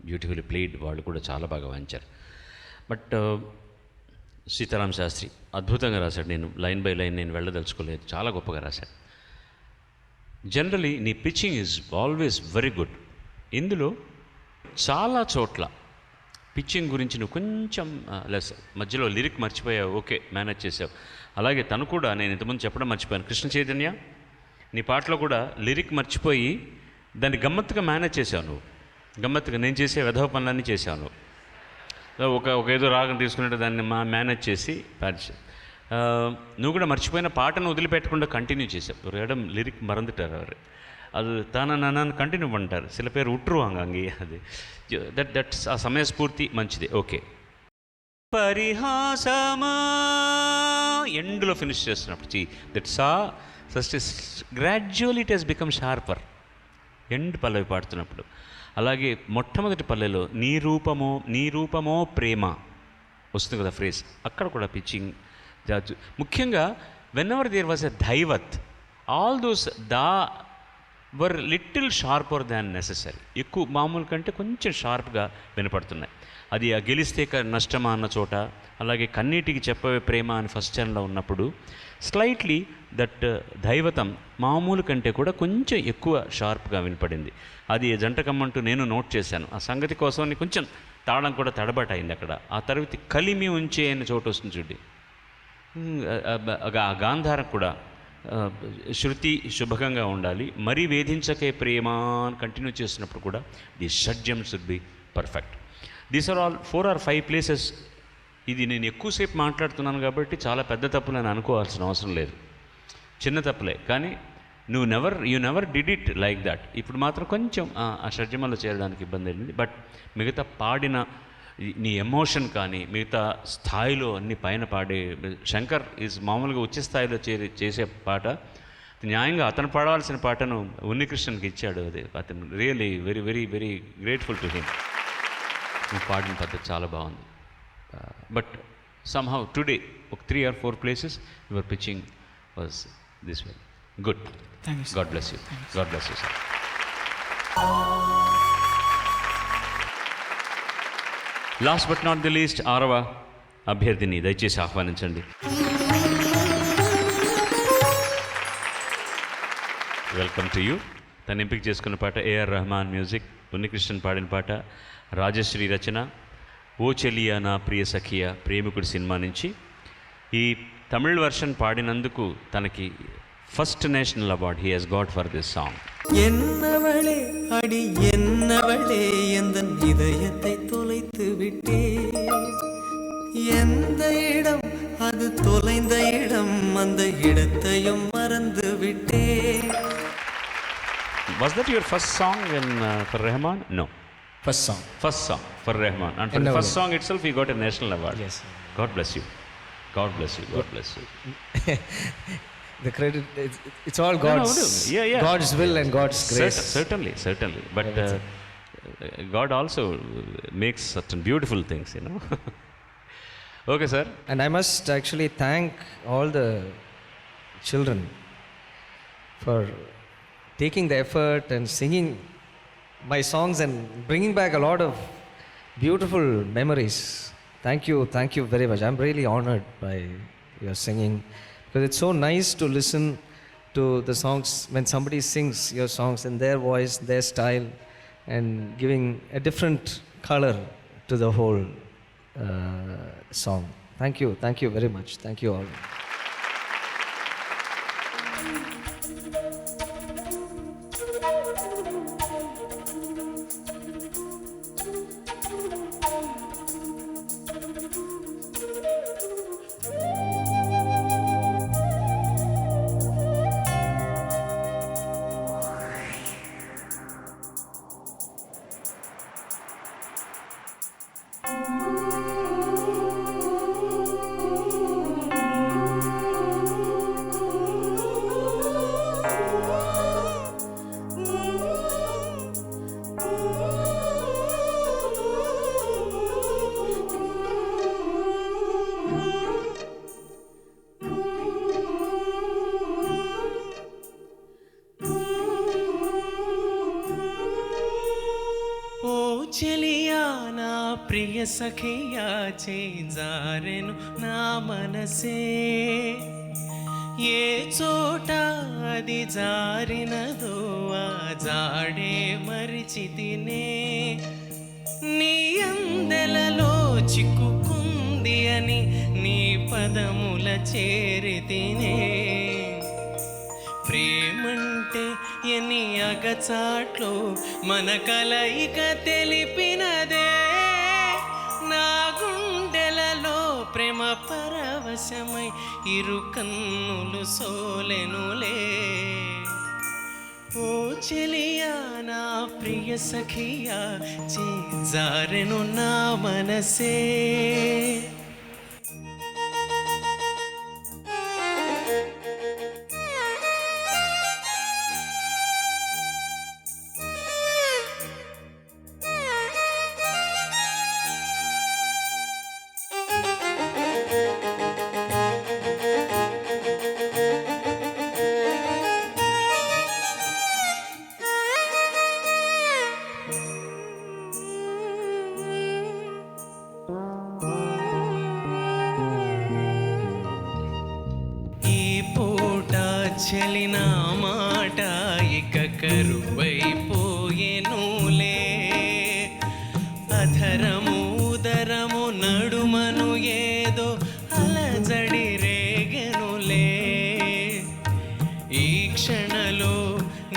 బ్యూటిఫుల్లీ ప్లేడ్, వాళ్ళు కూడా చాలా బాగా వాయించారు. బట్ సీతారాం శాస్త్రి అద్భుతంగా రాశాడు. నేను లైన్ బై లైన్ నేను వెళ్ళదలుచుకోలేదు, చాలా గొప్పగా రాశాడు. జనరలీ నీ pitching is always very good. ఇందులో చాలా చోట్ల పిచ్చింగ్ గురించి నువ్వు కొంచెం లెస్, మధ్యలో లిరిక్ మర్చిపోయావు, ఓకే మేనేజ్ చేసావు. అలాగే తను కూడా, నేను ఇంతకుముందు చెప్పడం మర్చిపోయాను, కృష్ణ చైతన్య నీ పాటలో కూడా లిరిక్ మర్చిపోయి దాన్ని గమ్మత్తుగా మేనేజ్ చేసావు నువ్వు. గమ్మత్తుగా నేను చేసే వెధవ పనులన్నీ చేసావు నువ్వు. ఒక ఏదో రాగం తీసుకున్నట్టు దాన్ని మేనేజ్ చేసి నువ్వు కూడా మర్చిపోయిన పాటను వదిలిపెట్టకుండా కంటిన్యూ చేసావు. ஒரு இடம் லிரிக் மறந்துட்டார் அவர். அது தானே நான் కంటిన్యూ பண்ணிட்டார். சில பேர் விட்டுருவாங்க அங்கேயே. அது దట్స్ ఆ సమయస్ఫూర్తి మంచిది. ఓకే. పరిహాసమా ఎండ్లో ఫినిష్ చేస్తున్నప్పుడు that's first gradually it has become sharper end పల్లవి పాడుతున్నప్పుడు. అలాగే మొట్టమొదటి పల్లెలో నీ రూపమో ప్రేమ వస్తుంది కదా ఫ్రేజ్, అక్కడ కూడా పిచ్చింగ్ ముఖ్యంగా whenever there was a దైవత్ all those were little sharper than necessary. ఎక్కువ మామూలు కంటే కొంచెం షార్ప్గా వినపడుతున్నాయి. అది ఆ గెలిస్తే నష్టమా అన్న చోట, అలాగే కన్నీటికి చెప్పవే ప్రేమ అని ఫస్ట్ ఛానల్లో ఉన్నప్పుడు స్లైట్లీ దట్ దైవతం మామూలు కంటే కూడా కొంచెం ఎక్కువ షార్ప్గా వినపడింది. అది జంటకమ్మంటూ నేను నోట్ చేశాను. ఆ సంగతి కోసం కొంచెం తాళం కూడా తడబటైంది అక్కడ. ఆ తర్వాత కలిమి ఉంచే అనే చోటు వస్తుంది చూడండి. ఆ గాంధారం కూడా శృతి శుభకంగా ఉండాలి. మరీ వేధించకే ప్రేమ అని కంటిన్యూ చేసినప్పుడు కూడా ది షడ్జం should be perfect. These are all 4 or 5 places. ఇది నేను ఎక్కువసేపు మాట్లాడుతున్నాను కాబట్టి చాలా పెద్ద తప్పులు అని అనుకోవాల్సిన అవసరం లేదు, చిన్న తప్పులే. కానీ you never did it like that. ఇప్పుడు మాత్రం కొంచెం ఆ షడ్జమలో చేరడానికి ఇబ్బంది అయింది. బట్ మిగతా పాడిన నీ ఎమోషన్ కానీ మిగతా స్థాయిలో అన్ని పైన పాడే శంకర్ ఈజ్ మామూలుగా ఉచ్చ స్థాయిలో చేసే పాట న్యాయంగా అతను పాడవలసిన పాటను ఉన్నికృష్ణన్కి ఇచ్చాడు. అది అతను really very very very grateful to him. నువ్వు పాడిన పద్ధతి చాలా బాగుంది. బట్ సమ్హౌ టుడే ఒక 3 or 4 places your pitching was this way. Good. God bless you. God bless you sir. Last but not the least 6వ అభ్యర్థిని దయచేసి ఆహ్వానించండి. Welcome to you. తను ఎంపిక చేసుకున్న పాట ఏఆర్ రెహమాన్ మ్యూజిక్, ఉన్నికృష్ణన్ పాడిన పాట, రాజశ్రీ రచన, ఓ చెలియా నా ప్రియ సఖియ ప్రేమికుడి సినిమా నుంచి. ఈ తమిళ్ వర్షన్ పాడినందుకు తనకి first national award he has got for this song. என்னவளே அடி என்னவளே எந்தன் இதயத்தை தொலைத்து விட்டே, எந்த இடம் அது தொலைந்த இடம் அந்த இடத்தையும் மறந்து விட்டே. Was that your first song for Rahman? No. First song. First song for Rahman. And for the first song itself, he got a national award. Yes. God bless you. God bless you. God bless you. The credit, it's all God's, Yeah. God's will and God's grace. Certainly. But God also makes certain beautiful things, you know. Okay, sir. And I must actually thank all the children for taking the effort and singing my songs and bringing back a lot of beautiful memories. Thank you very much. I'm really honored by your singing, because it's so nice to listen to the songs when somebody sings your songs in their voice, their style, and giving a different color to the whole song. Thank you very much. Thank you all. చెలియా నా ప్రియ సఖియా చేజారెను నా మనసే, ఏ చోట అది జారినదో ఆ జాడే మరిచితినే, నీ అందెలలో చిక్కుకుంది అని నీ పదముల చేరితినే. ప్రేమంటే ఎన్ని అగచాట్లో మన కలయిక తెలిపినదే, నా గుండెలలో ప్రేమ పరవశమై ఇరు కన్నులు సోలెనులే. ఓ చెలియా నా ప్రియ సఖియా చేజారెను నా మనసే. చెలిన మాట ఇక కరువైపోయెనులే. అధరము ఉదరము నడుమను ఏదో అలజడి రేగెనులే. ఈ క్షణలో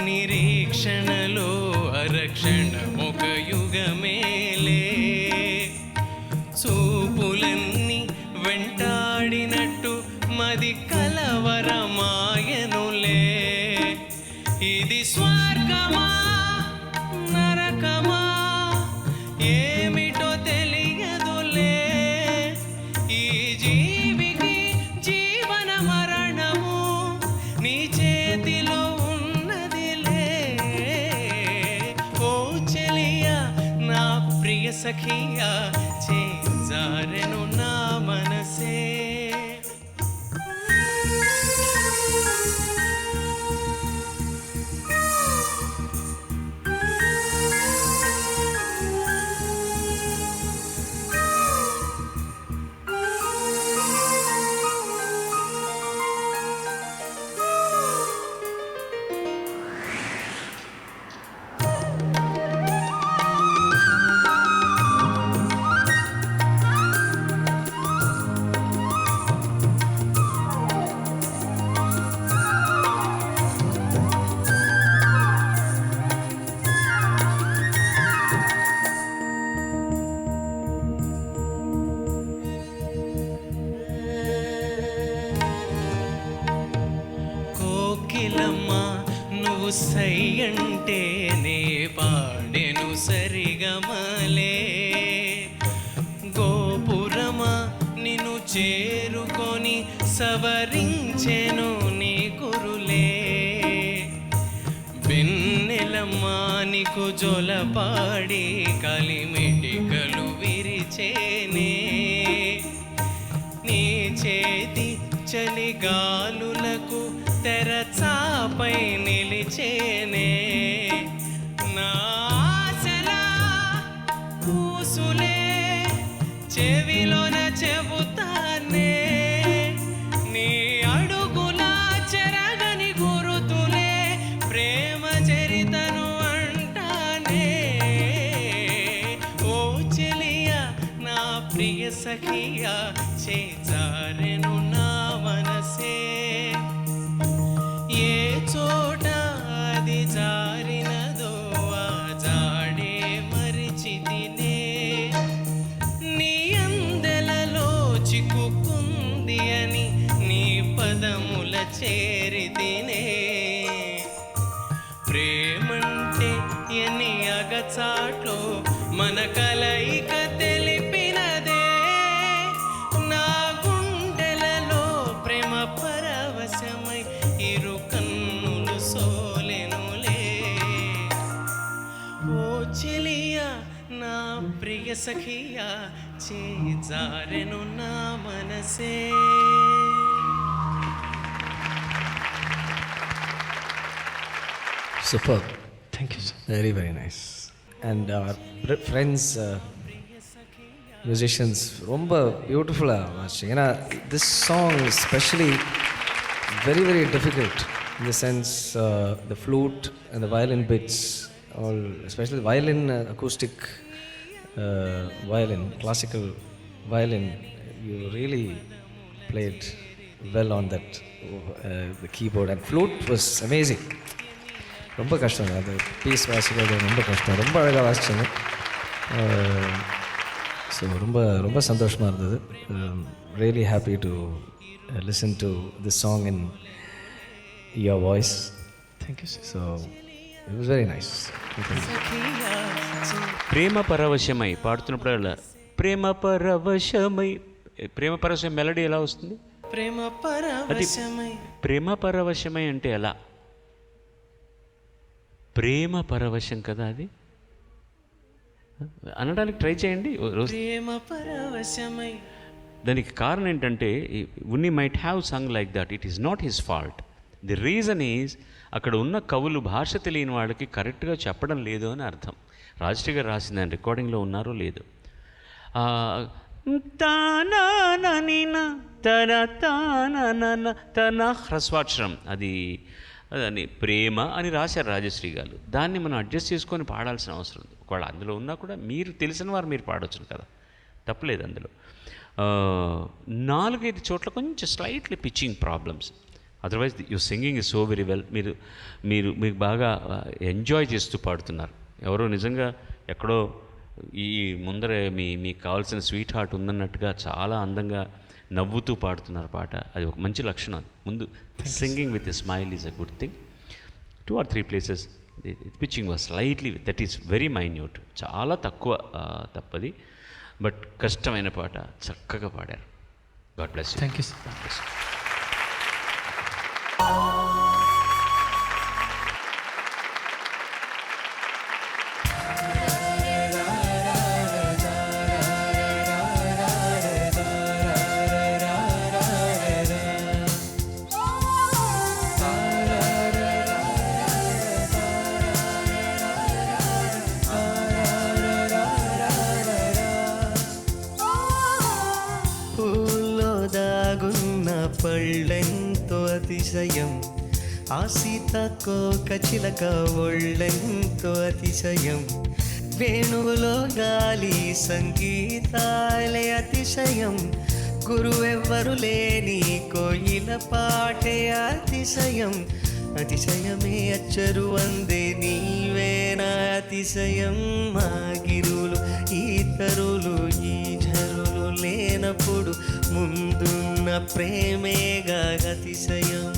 నిరీక్షణలో అరక్షణమొక యుగమేలే. చూపులన్నీ వెంటాడినట్టు మది కలవరమాయనులే. ఇది స్వర్గమా నరకమా ఏమిటో తెలియదులే. ఈ జీవికి జీవన మరణము నీ చేతిలో ఉన్నదిలే. ఓ చెలియా నా ప్రియ సఖియా చేజారెను నా మనసే. కోకిలమ్మా నువ్వు సై అంటే నే పాడెను సరిగమలే. గోపురమా నిన్ను చేరుకొని సవరించెను నీ కురులే. వెన్నెలమ్మా నీకు జొలపాడి కలిమెటికలు విరిచేనే. నీ చేతి చలిగాలులకు తెరచాపై నిలిచేనే. నా ఆశలా పూసులే చెవిలోన చెబుతానే. నీ అడుగుల చెరగని గురుతులే ప్రేమ చరితను అంటానే. ఓ చెలియా నా ప్రియ సఖియా చేజారెను నా మనసే. ఏ చోట అది జారినదో ఆ జాడే మరిచితినే. నీ అందెలలో చిక్కుకుంది అని నీ పదముల చేరితినే. ప్రేమంటే ఎన్ని అగచాట్లో మన కలయిక తెలిపినదే. నా గుండెలలో ప్రేమ పరవశమై ఇరు కన్నులు సోలెనులే. ఓ చెలియా నా ప్రియ సఖియా చేజారెను నా మనసే. Superb. Thank you, sir. Very, very nice. And our friends, musicians, ரொம்ப பியூட்டிஃபுல்லாக வாசிச்சிங்க. ஏன்னா this song is especially very, very difficult in the sense the flute and the violin bits, all, especially the violin, acoustic violin, classical violin, you really played well on that, the keyboard, and flute was amazing. ரொம்ப கஷ்டம் அது piece வாசிக்கிறது ரொம்ப கஷ்டம். ரொம்ப அழகாக வாசிச்சிங்க. So ரொம்ப ரொம்ப சந்தோஷமாக இருந்தது. Really happy to listen to this song in your voice. Thank you. So it was very nice. ప్రేమ పరవశమై పాడుతున్నప్పుడు ప్రేమ పరవశమై, ప్రేమ పరవశం మెలడీ ఎలా వస్తుంది? ప్రేమ పరవశమై. ప్రేమ పరవశమై అంటే ఎలా? ప్రేమ పరవశం కదా అది, అనడానికి ట్రై చేయండి. ప్రేమ పరవశమై. దానికి కారణం ఏంటంటే Unni might have sung like that. It is not his fault. The reason is అక్కడ ఉన్న కవులు భాష తెలియని వాళ్ళకి కరెక్ట్గా చెప్పడం లేదు అని అర్థం. రాజశ్రీ గారు రాసిన రికార్డింగ్లో ఉన్నారో లేదు. తన హ్రస్వాక్షరం అది అని ప్రేమ అని రాశారు రాజశ్రీ గారు. దాన్ని మనం అడ్జస్ట్ చేసుకొని పాడాల్సిన అవసరం ఉంది. ఒకవేళ అందులో ఉన్నా కూడా మీరు తెలిసిన వారు మీరు పాడవచ్చు కదా, తప్పలేదు అందులో. 4-5 చోట్ల కొంచెం slightly pitching problems. Otherwise your singing is so very well. మీకు బాగా ఎంజాయ్ చేస్తూ పాడుతున్నారు. ఎవరో నిజంగా ఎక్కడో ఈ ముందరే మీకు కావాల్సిన స్వీట్ హార్ట్ ఉందన్నట్టుగా చాలా అందంగా నవ్వుతూ పాడుతున్నారు పాట. అది ఒక మంచి లక్షణం. ముందు singing with a smile is a good thing. 2 or 3 places pitching was slightly, that is very minute, చాలా తక్కువ తప్పది. బట్ కష్టమైన పాట చక్కగా పాడారు. God bless you. Thank you sir. పళ్ళెంతో అతిశయం, ఆ సీతాకోక చిలక ఒళ్ళెంతో అతిశయం, వేణువులో గాలి సంగీతాలే అతిశయం, గురువెవ్వరు లేని కోయిల పాటే అతిశయం, అతిశయమే అచ్చరు అందే నీవేనా అతిశయం, మా గిరులు ఈతరులు ఈ ఝరులు లేనప్పుడు ముందున్న ప్రేమేగా అతిశయం,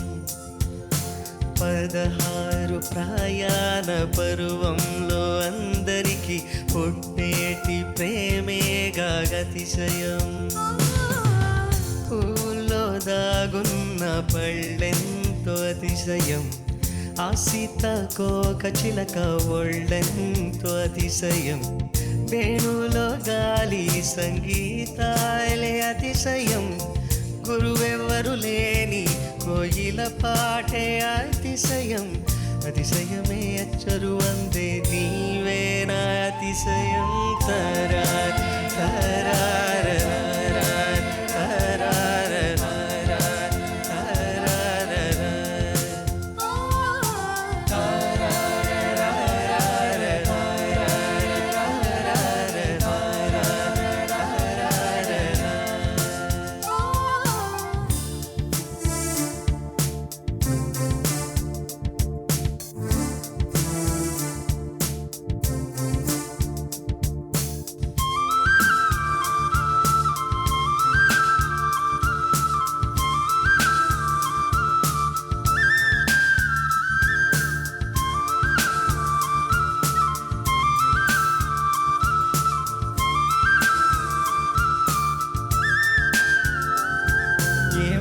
16 ప్రయాణ పరువంలో అందరికీ పుట్టేటి ప్రేమేగా అతిశయం, పూల్లో దాగున్న పళ్ళెంతో అతిశయం, ఆ సీతాకోక చిలక ఒళ్ళెంతో అతిశయం, వేణులో గాలి సంగీతాలే అతిశయం, గురువెవ్వరు లేని కోయిల పాటే అతిశయం, అతిశయమే అచ్చరు అందే నీవేనా అతిశయం, తరార్ తరార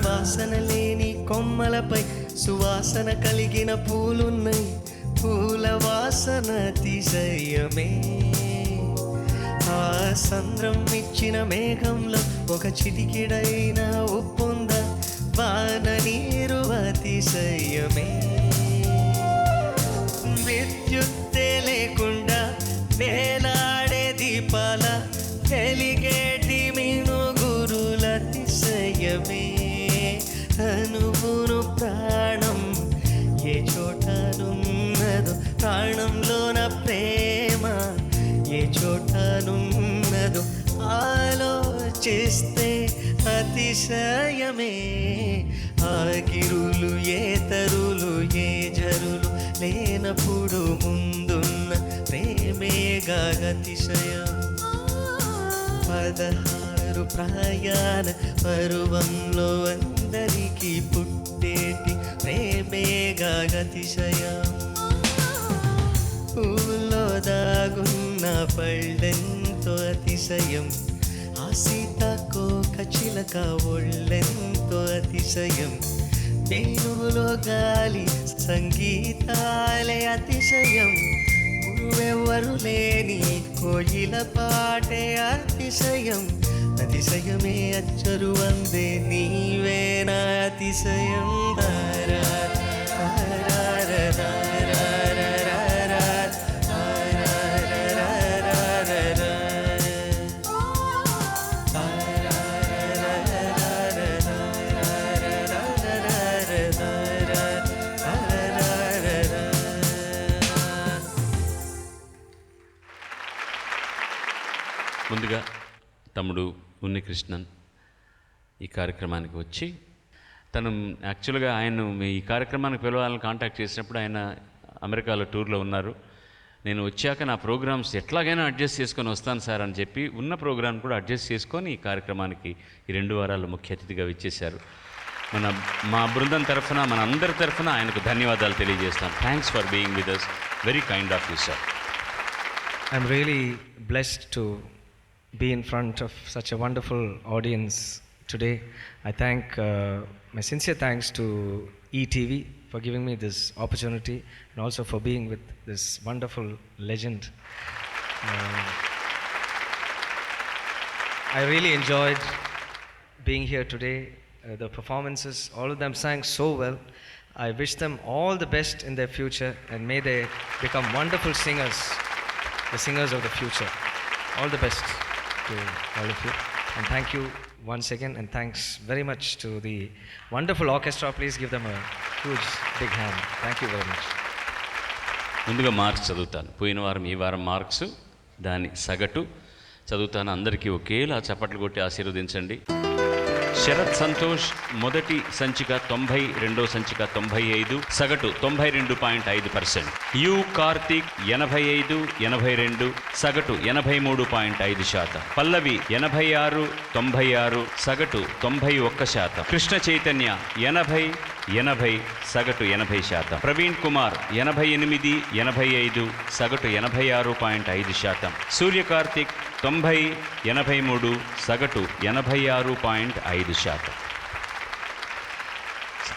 వాసన లేని కొమ్మలపై సువాసన కలిగిన పూలున్నాయి, పూల వాసన అతిశయమే, ఆ సంద్రం ఇచ్చిన మేఘంలో ఒక చిటికిడైన ఉప్పుంద వాన నీరు అతిశయమే, విద్యుత్తే లేకుండా వేలాడే దీపాల వెలిగేటి మినుగురుల అతిశయమే, తనువును ప్రాణం ఏ చోటనున్నదో, ప్రాణంలోన ప్రేమ ఏ చోటనున్నదో ఆలోచిస్తే అతిశయమే, ఆ గిరులు ఏ తరులు ఏ జరులు లేనప్పుడు ముందున్న ప్రేమేగా అతిశయం, 16 ప్రయాణ పరువంలో అందరికీ పుట్టేటి ప్రేమేగా అతిశయం. పూల్లో దాగున్న పళ్ళెంతో అతిశయం, ఆ సీతాకోక చిలక ఒళ్ళెంతో అతిశయం, వేణువులో గాలి సంగీతాలే అతిశయం, నువ్వెవ్వరు లేని కోయిల పాటే అతిశయం, అతిశయమే అచ్చరు అందే నీవేనా అతిశయం. ముందుగా తమ్ముడు ఉన్నికృష్ణన్ ఈ కార్యక్రమానికి వచ్చి తను యాక్చువల్గా ఆయన ఈ కార్యక్రమానికి పిలవాలని కాంటాక్ట్ చేసినప్పుడు ఆయన అమెరికాలో టూర్లో ఉన్నారు. నేను వచ్చాక నా ప్రోగ్రామ్స్ ఎట్లాగైనా అడ్జస్ట్ చేసుకొని వస్తాను సార్ అని చెప్పి ఉన్న ప్రోగ్రాం కూడా అడ్జస్ట్ చేసుకొని ఈ కార్యక్రమానికి ఈ 2 వారాలు ముఖ్య అతిథిగా ఇచ్చేశారు. మా బృందం తరఫున మన అందరి తరఫున ఆయనకు ధన్యవాదాలు తెలియజేస్తాను. Thanks for being with us. Very kind of you sir. I'm really blessed to be in front of such a wonderful audience today. I thank my sincere thanks to ETV for giving me this opportunity and also for being with this wonderful legend. I really enjoyed being here today. The performances, all of them sang so well. I wish them all the best in their future and may they become wonderful singers, the singers of the future. All the best to all of you, and thank you once again, and thanks very much to the wonderful orchestra. Please give them a huge big hand. Thank you very much. ముందుగా marks చదువుతాను. పోయిన వారం ఈ వారం marks దాని సగటు చదువుతాను. అందరికీ ఒకేలా చప్పట్లు కొట్టి ఆశీర్వదించండి. శరత్ సంతోష్ మొదటి సంచిక 90, రెండో సంచిక 95, సగటు 92.5%. యు కార్తీక్ 85, 82, సగటు 83.5%. పల్లవి 86, 96, సగటు 91%. కృష్ణ చైతన్య 80, 80, సగటు 80%. ప్రవీణ్ కుమార్ 88, 85, సగటు 86.5%. సూర్య కార్తీక్ 90, 83, సగటు 86.5%.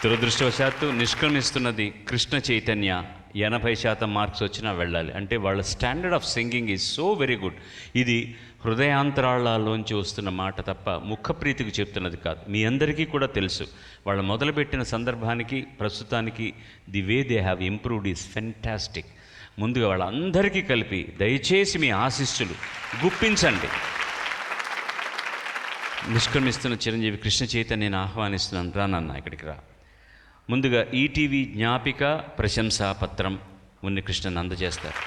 దురదృష్టవశాత్తు నిష్క్రమిస్తున్నది కృష్ణ చైతన్య. 80% మార్క్స్ వచ్చినా వెళ్ళాలి. అంటే వాళ్ళ standard of singing is so very good. ఇది హృదయాంతరాళాల్లోంచి వస్తున్న మాట తప్ప ముఖప్రీతికి చెప్తున్నది కాదు. మీ అందరికీ కూడా తెలుసు వాళ్ళు మొదలుపెట్టిన సందర్భానికి ప్రస్తుతానికి the way they have improved is fantastic. ముందుగా వాళ్ళందరికీ కలిపి దయచేసి మీ ఆశీస్సులు గుప్పించండి. నిష్క్రమిస్తున్న చిరంజీవి కృష్ణ చైతన్యని ఆహ్వానిస్తున్నాను. రానన్న ఇక్కడికి రా. ముందుగా ఈటీవీ జ్ఞాపిక ప్రశంసా పత్రం ఉన్నికృష్ణన్ అందజేస్తారు.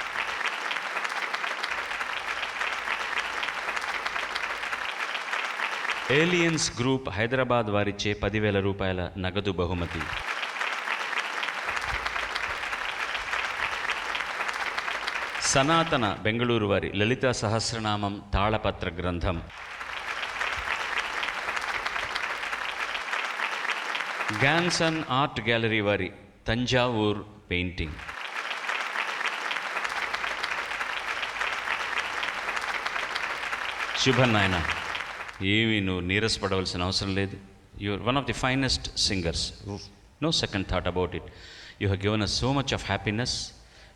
ఏలియన్స్ గ్రూప్ హైదరాబాద్ వారిచ్చే 10,000 రూపాయల నగదు బహుమతి. సనాతన బెంగళూరు వారి లలితా సహస్రనామం తాళపత్ర గ్రంథం. గ్యాన్సన్ ఆర్ట్ గ్యాలరీ వారి తంజావూర్ పెయింటింగ్. శుభన్ నాయన, ఏమీ నువ్వు నీరసపడవలసిన అవసరం లేదు. You are one of the finest singers, no second thought about it. You have given us so much of happiness.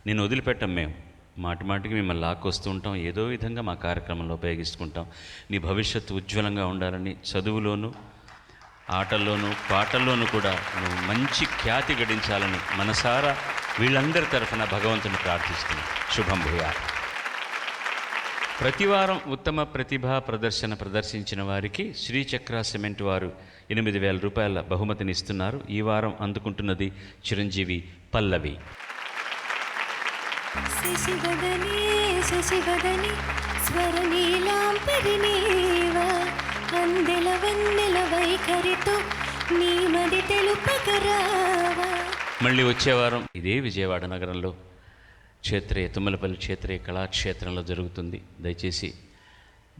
నేను వదిలిపెట్టాం మేము, మాటి మాటికి మిమ్మల్ని లాక్కొస్తూ ఉంటాం, ఏదో విధంగా మా కార్యక్రమంలో ఉపయోగించుకుంటాం. నీ భవిష్యత్తు ఉజ్వలంగా ఉండాలని చదువులోనూ ఆటల్లోనూ పాటల్లోనూ కూడా నువ్వు మంచి ఖ్యాతి గడించాలని మనసారా వీళ్ళందరి తరఫున భగవంతుని ప్రార్థిస్తున్నాను. శుభం భూయా. ప్రతివారం ఉత్తమ ప్రతిభా ప్రదర్శన ప్రదర్శించిన వారికి శ్రీచక్ర సిమెంట్ వారు 8,000 రూపాయల బహుమతిని ఇస్తున్నారు. ఈ వారం అందుకుంటున్నది చిరంజీవి పల్లవి. శశివదనే శశివదనే స్వరనీలాంపరిణీవా అందెల వన్నెల వైఖరితో నీ మది తెలుపగరావా. మళ్ళీ వచ్చేవారం ఇదే విజయవాడ నగరంలో క్షేత్రీయ తుమ్మలపల్లి క్షేత్రీయ కళాక్షేత్రంలో జరుగుతుంది. దయచేసి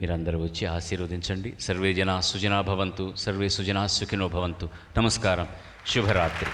మీరందరూ వచ్చి ఆశీర్వదించండి. సర్వే జనా సుజనా భవంతు, సర్వే సుజనా సుఖినో భవంతు. నమస్కారం, శుభరాత్రి.